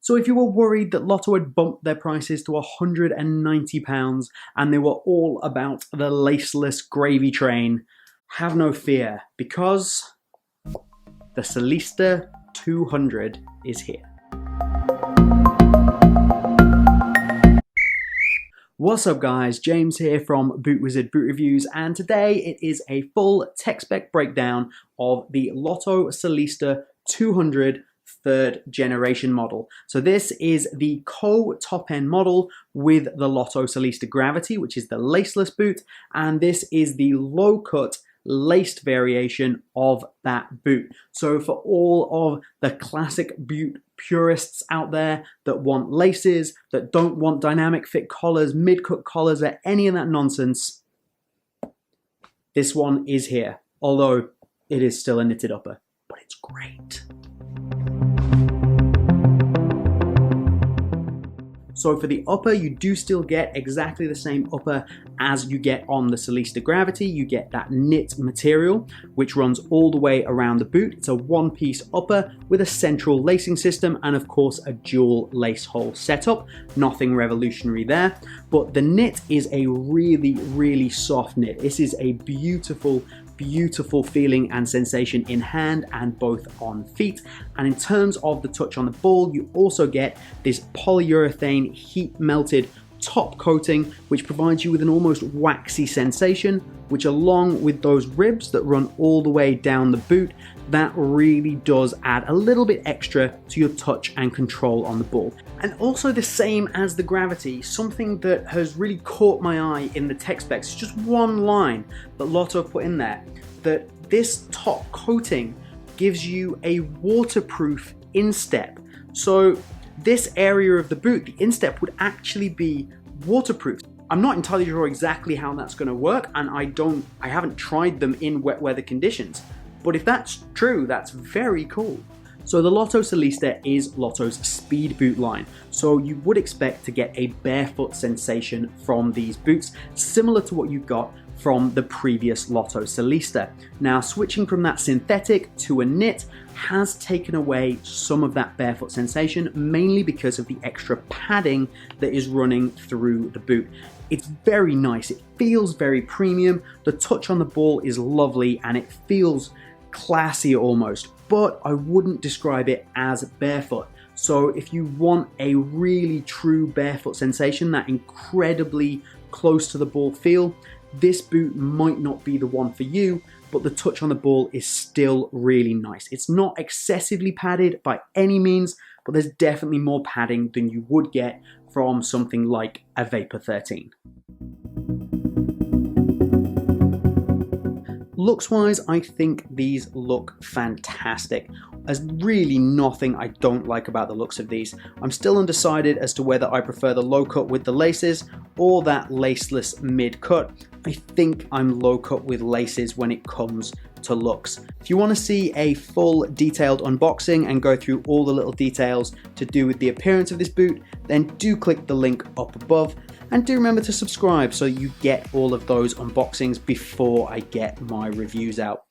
So if you were worried that Lotto had bumped their prices to £190 and they were all about the laceless gravy train, have no fear, because the Solista 200 is here. What's up guys, James here from BootWizard Boot Reviews, and today it is a full tech spec breakdown of the Lotto Solista 200 third generation model. So this is the top end model with the Lotto Solista Gravity, which is the laceless boot, and this is the low cut laced variation of that boot. So for all of the classic boot purists out there that want laces, that don't want dynamic fit collars, mid-cut collars, or any of that nonsense, this one is here. Although it is still a knitted upper, but it's great. So for the upper, you do still get exactly the same upper as you get on the Solista Gravity. You get that knit material, which runs all the way around the boot. It's a one-piece upper with a central lacing system and of course a dual lace hole setup. Nothing revolutionary there, but the knit is a really soft knit. This is a beautiful feeling and sensation in hand and both on feet. And in terms of the touch on the ball, you also get this polyurethane heat melted top coating, which provides you with an almost waxy sensation, which along with those ribs that run all the way down the boot, that really does add a little bit extra to your touch and control on the ball. And also the same as the Gravity, something that has really caught my eye in the tech specs, just one line that Lotto put in there, that this top coating gives you a waterproof instep. So this area of the boot, the instep, would actually be waterproof. I'm not entirely sure exactly how that's going to work, and I haven't tried them in wet weather conditions. But if that's true, that's very cool. So the Lotto Solista is Lotto's speed boot line. So you would expect to get a barefoot sensation from these boots, similar to what you got from the previous Lotto Solista. Now, switching from that synthetic to a knit has taken away some of that barefoot sensation, mainly because of the extra padding that is running through the boot. It's very nice, it feels very premium, the touch on the ball is lovely, and it feels classy almost, but I wouldn't describe it as barefoot. So if you want a really true barefoot sensation, that incredibly close to the ball feel, this boot might not be the one for you, but the touch on the ball is still really nice. It's not excessively padded by any means, but there's definitely more padding than you would get from something like a Vapor 13. Looks-wise, I think these look fantastic. There's really nothing I don't like about the looks of these. I'm still undecided as to whether I prefer the low cut with the laces or that laceless mid-cut. I think I'm low cut with laces when it comes to looks. If you want to see a full detailed unboxing and go through all the little details to do with the appearance of this boot, then do click the link up above. And do remember to subscribe so you get all of those unboxings before I get my reviews out.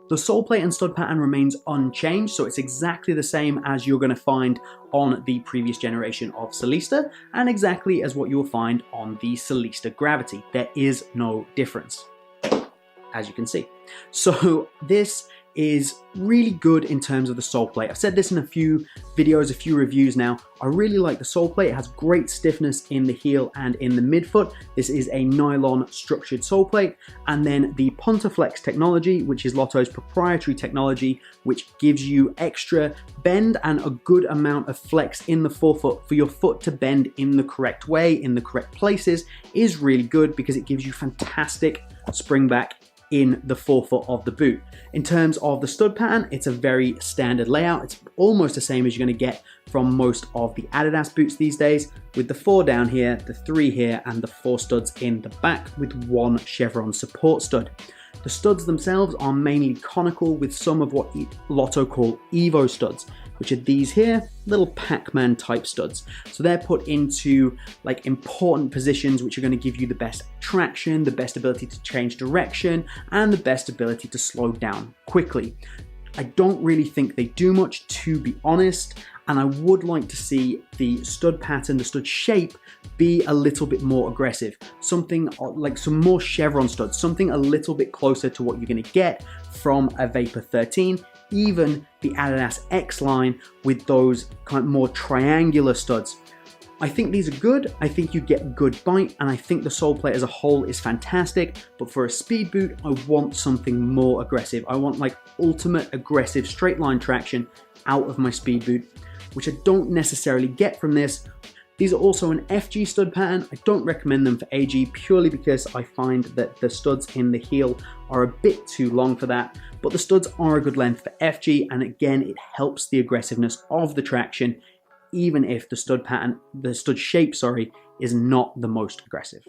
The sole plate and stud pattern remains unchanged, so it's exactly the same as you're going to find on the previous generation of Solista, and exactly as what you'll find on the Solista Gravity. There is no difference, as you can see. So this is really good in terms of the sole plate. I've said this in a few videos, a few reviews now. I really like the sole plate. It has great stiffness in the heel and in the midfoot. This is a nylon structured sole plate. And then the Pontaflex technology, which is Lotto's proprietary technology, which gives you extra bend and a good amount of flex in the forefoot for your foot to bend in the correct way, in the correct places, is really good because it gives you fantastic spring back in the forefoot of the boot. In terms of the stud pattern, it's a very standard layout. It's almost the same as you're going to get from most of the Adidas boots these days, with the 4 down here, the 3 here, and the 4 studs in the back with 1 chevron support stud. The studs themselves are mainly conical, with some of what Lotto call Evo studs, which are these here, little Pac-Man type studs. So they're put into like important positions which are going to give you the best traction, the best ability to change direction, and the best ability to slow down quickly. I don't really think they do much, to be honest, and I would like to see the stud pattern, the stud shape, be a little bit more aggressive. Something like some more chevron studs, something a little bit closer to what you're going to get from a Vapor 13, even the Adidas X line with those kind of more triangular studs. I think these are good, I think you get good bite, and I think the Soleplate as a whole is fantastic, but for a speed boot, I want something more aggressive. I want like ultimate aggressive straight line traction out of my speed boot, which I don't necessarily get from this. These are also an FG stud pattern. I don't recommend them for AG purely because I find that the studs in the heel are a bit too long for that, but the studs are a good length for FG, and again, it helps the aggressiveness of the traction, even if the stud pattern, the stud shape, sorry, is not the most aggressive.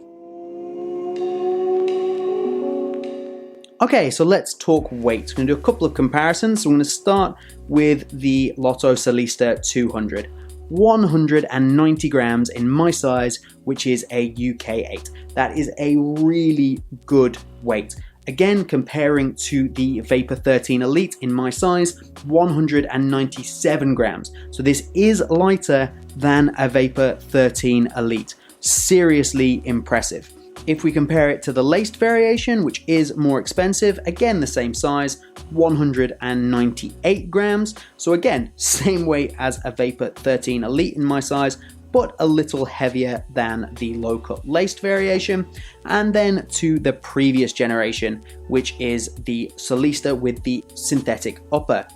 Okay, so let's talk weight. We're gonna do a couple of comparisons. So I'm gonna start with the Lotto Solista 200. 190 grams in my size, which is a UK 8. That is a really good weight. Again, comparing to the Vapor 13 Elite in my size, 197 grams. So this is lighter than a Vapor 13 Elite. Seriously impressive. If we compare it to the laced variation, which is more expensive, again the same size, 198 grams. So again, same weight as a Vapor 13 Elite in my size, but a little heavier than the low cut laced variation. And then to the previous generation, which is the Solista with the synthetic upper.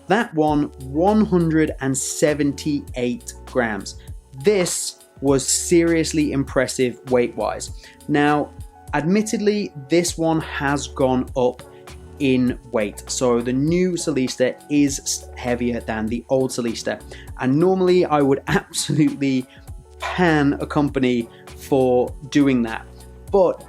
That one, 178 grams. This was seriously impressive weight-wise. Now, admittedly, this one has gone up in weight. So the new Solista is heavier than the old Solista. And normally I would absolutely pan a company for doing that. But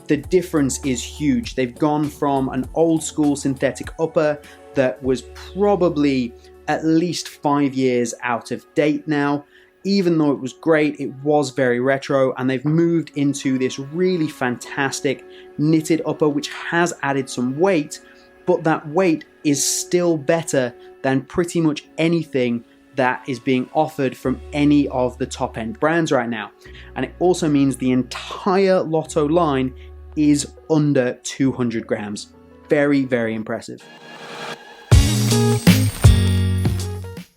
the difference is huge. They've gone from an old school synthetic upper that was probably at least 5 years out of date now. Even though it was great, it was very retro, and they've moved into this really fantastic knitted upper, which has added some weight, but that weight is still better than pretty much anything that is being offered from any of the top end brands right now. And it also means the entire Lotto line is under 200 grams. Very, very impressive.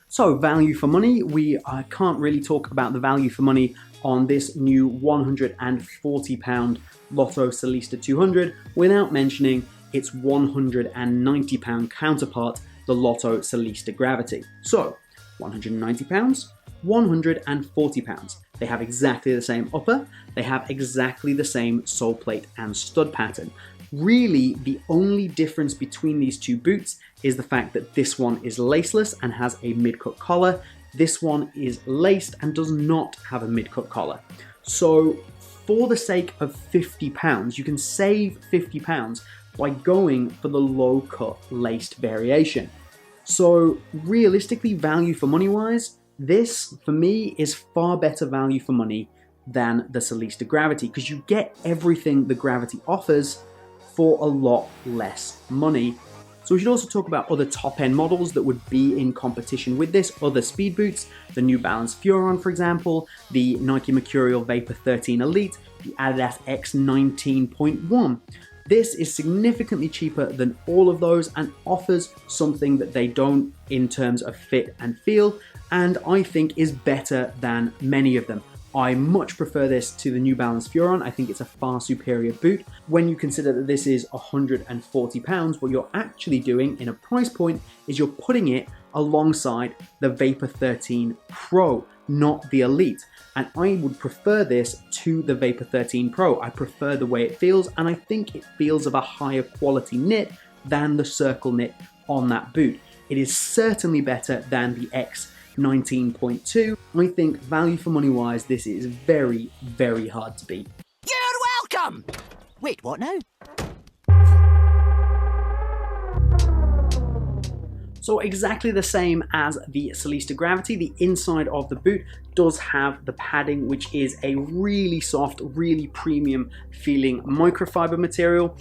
So value for money, we can't really talk about the value for money on this new 140 pound Lotto Solista 200 without mentioning its 190 pound counterpart, the Lotto Solista Gravity. So 190 pounds, 140 pounds. They have exactly the same upper, they have exactly the same sole plate and stud pattern. Really, the only difference between these two boots is the fact that this one is laceless and has a mid-cut collar. This one is laced and does not have a mid-cut collar. So for the sake of £50, you can save £50 by going for the low-cut laced variation. So realistically, value for money wise, this for me is far better value for money than the Solista Gravity, because you get everything the Gravity offers for a lot less money. So we should also talk about other top-end models that would be in competition with this, other speed boots, the New Balance Furon, for example, the Nike Mercurial Vapor 13 Elite, the Adidas X 19.1. This is significantly cheaper than all of those and offers something that they don't in terms of fit and feel, and I think is better than many of them. I much prefer this to the New Balance Furon. I think it's a far superior boot. When you consider that this is £140, what you're actually doing in a price point is you're putting it alongside the Vapor 13 Pro, not the Elite. And I would prefer this to the Vapor 13 Pro. I prefer the way it feels, and I think it feels of a higher quality knit than the circle knit on that boot. It is certainly better than the X 19.2. I think value for money wise, this is very, very hard to beat. You're welcome! Wait, what now? So exactly the same as the Solista Gravity, the inside of the boot does have the padding, which is a really soft, really premium feeling microfiber material.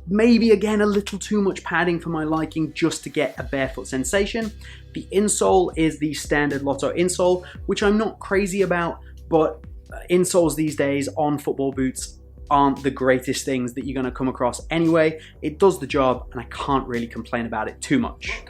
Maybe again a little too much padding for my liking just to get a barefoot sensation. The insole is the standard Lotto insole, which I'm not crazy about, but insoles these days on football boots aren't the greatest things that you're going to come across anyway. It does the job and I can't really complain about it too much.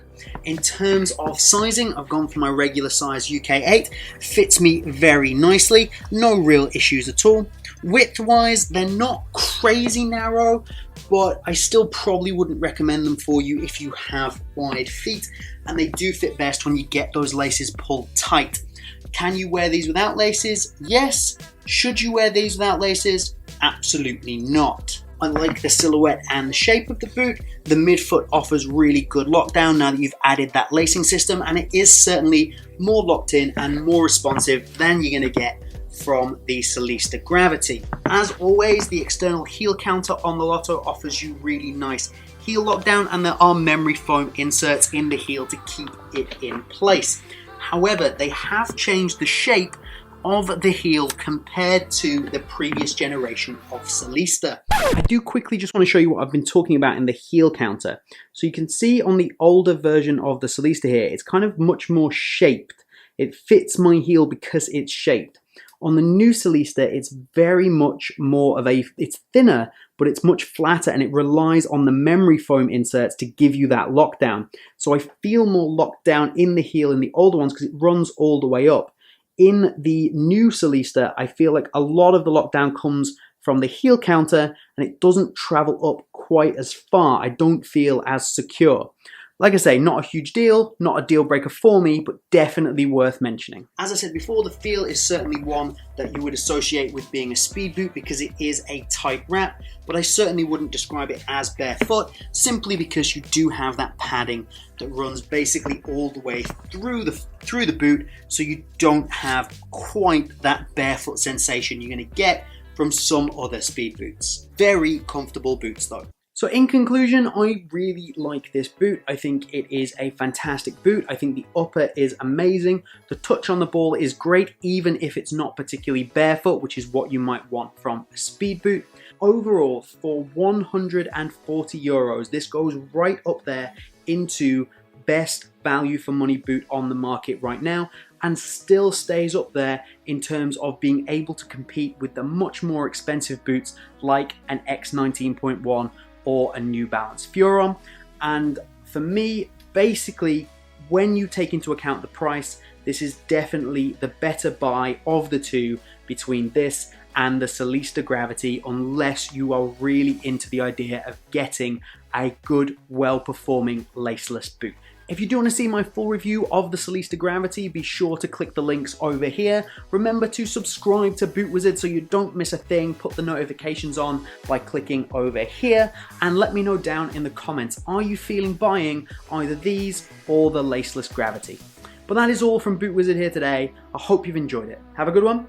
In terms of sizing, I've gone for my regular size UK 8. Fits me very nicely, no real issues at all. Width-wise, they're not crazy narrow, but I still probably wouldn't recommend them for you if you have wide feet, and they do fit best when you get those laces pulled tight. Can you wear these without laces? Yes. Should you wear these without laces? Absolutely not. I like the silhouette and the shape of the boot. The midfoot offers really good lockdown now that you've added that lacing system, and it is certainly more locked in and more responsive than you're going to get from the Solista Gravity. As always, the external heel counter on the Lotto offers you really nice heel lockdown, and there are memory foam inserts in the heel to keep it in place. However, they have changed the shape of the heel compared to the previous generation of Solista. I do quickly just want to show you what I've been talking about in the heel counter. So you can see on the older version of the Solista here, it's kind of much more shaped. It fits my heel because it's shaped. On the new Solista, it's very much more of it's thinner, but it's much flatter, and it relies on the memory foam inserts to give you that lockdown. So I feel more locked down in the heel in the older ones because it runs all the way up. In the new Solista, I feel like a lot of the lockdown comes from the heel counter and it doesn't travel up quite as far. I don't feel as secure. Like I say, not a huge deal, not a deal breaker for me, but definitely worth mentioning. As I said before, the feel is certainly one that you would associate with being a speed boot because it is a tight wrap, but I certainly wouldn't describe it as barefoot simply because you do have that padding that runs basically all the way through the boot, so you don't have quite that barefoot sensation you're going to get from some other speed boots. Very comfortable boots though. So in conclusion, I really like this boot. I think it is a fantastic boot. I think the upper is amazing. The touch on the ball is great, even if it's not particularly barefoot, which is what you might want from a speed boot. Overall, for 140 euros, this goes right up there into best value for money boot on the market right now, and still stays up there in terms of being able to compete with the much more expensive boots like an X19.1 or a New Balance Furon. And for me, basically, when you take into account the price, this is definitely the better buy of the two between this and the Solista Gravity, unless you are really into the idea of getting a good, well-performing laceless boot. If you do want to see my full review of the Solista Gravity, be sure to click the links over here. Remember to subscribe to BootWizard so you don't miss a thing. Put the notifications on by clicking over here, and let me know down in the comments, are you feeling buying either these or the laceless Gravity? But that is all from BootWizard here today. I hope you've enjoyed it. Have a good one,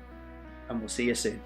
and we'll see you soon.